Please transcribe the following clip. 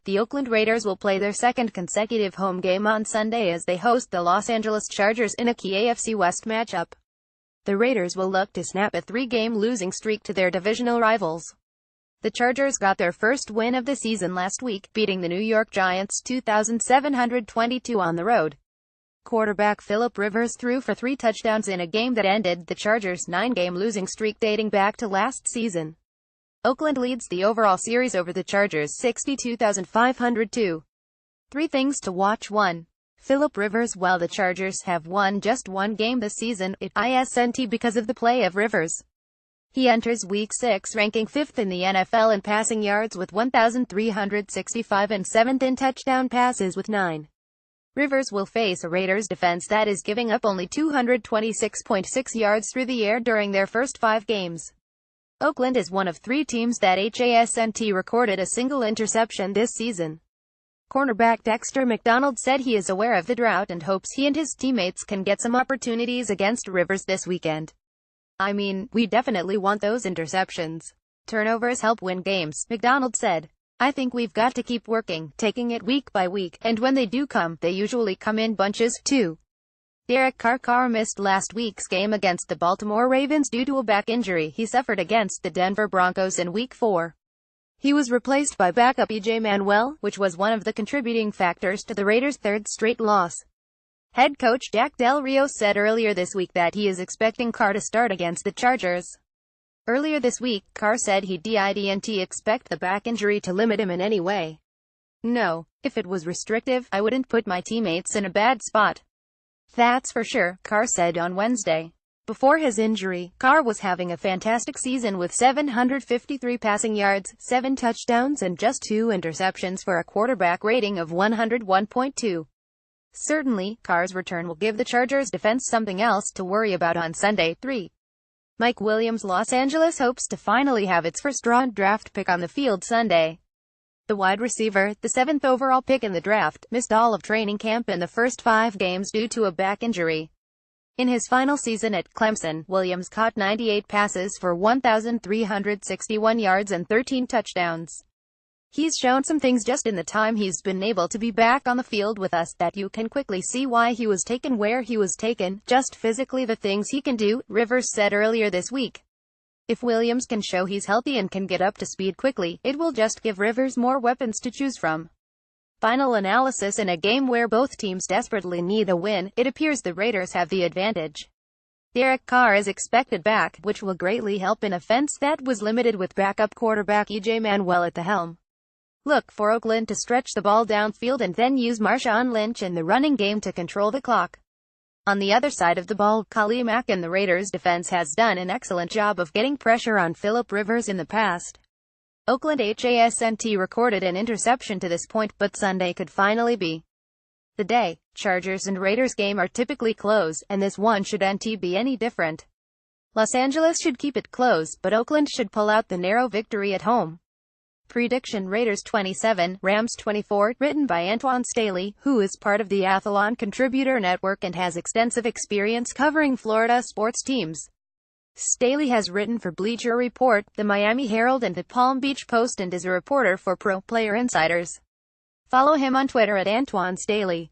The Oakland Raiders will play their second consecutive home game on Sunday as they host the Los Angeles Chargers in a key AFC West matchup. The Raiders will look to snap a three-game losing streak to their divisional rivals. The Chargers got their first win of the season last week, beating the New York Giants 2,722 on the road. Quarterback Philip Rivers threw for 3 touchdowns in a game that ended the Chargers' 9-game losing streak dating back to last season. Oakland leads the overall series over the Chargers 62,502. 3 things to watch. 1. Philip Rivers. While the Chargers have won just one game this season, it isn't because of the play of Rivers. He enters Week 6 ranking 5th in the NFL in passing yards with 1,365 and 7th in touchdown passes with 9. Rivers will face a Raiders defense that is giving up only 226.6 yards through the air during their first 5 games. Oakland is one of 3 teams that hasn't recorded a single interception this season. Cornerback Dexter McDonald said he is aware of the drought and hopes he and his teammates can get some opportunities against Rivers this weekend. "I mean, we definitely want those interceptions. Turnovers help win games," McDonald said. "I think we've got to keep working, taking it week by week, and when they do come, they usually come in bunches, too." Derek Carr missed last week's game against the Baltimore Ravens due to a back injury he suffered against the Denver Broncos in Week 4. He was replaced by backup E.J. Manuel, which was one of the contributing factors to the Raiders' third straight loss. Head coach Jack Del Rio said earlier this week that he is expecting Carr to start against the Chargers. Earlier this week, Carr said he didn't expect the back injury to limit him in any way. "No, if it was restrictive, I wouldn't put my teammates in a bad spot. That's for sure," Carr said on Wednesday. Before his injury, Carr was having a fantastic season with 753 passing yards, 7 touchdowns and just 2 interceptions for a quarterback rating of 101.2. Certainly, Carr's return will give the Chargers defense something else to worry about on Sunday. 3. Mike Williams. Los Angeles hopes to finally have its first-round draft pick on the field Sunday. The wide receiver, the 7th overall pick in the draft, missed all of training camp in the first 5 games due to a back injury. In his final season at Clemson, Williams caught 98 passes for 1,361 yards and 13 touchdowns. "He's shown some things just in the time he's been able to be back on the field with us that you can quickly see why he was taken where he was taken, just physically the things he can do," Rivers said earlier this week. If Williams can show he's healthy and can get up to speed quickly, it will just give Rivers more weapons to choose from. Final analysis. In a game where both teams desperately need a win, it appears the Raiders have the advantage. Derek Carr is expected back, which will greatly help an offense that was limited with backup quarterback E.J. Manuel at the helm. Look for Oakland to stretch the ball downfield and then use Marshawn Lynch in the running game to control the clock. On the other side of the ball, Khalil Mack and the Raiders defense has done an excellent job of getting pressure on Philip Rivers in the past. Oakland hasn't recorded an interception to this point, but Sunday could finally be the day. Chargers and Raiders game are typically close, and this one shouldn't be any different. Los Angeles should keep it close, but Oakland should pull out the narrow victory at home. Prediction: Raiders 27, Rams 24, written by Antoine Staley, who is part of the Athlon Contributor Network and has extensive experience covering Florida sports teams. Staley has written for Bleacher Report, the Miami Herald and the Palm Beach Post and is a reporter for Pro Player Insiders. Follow him on Twitter at Antoine Staley.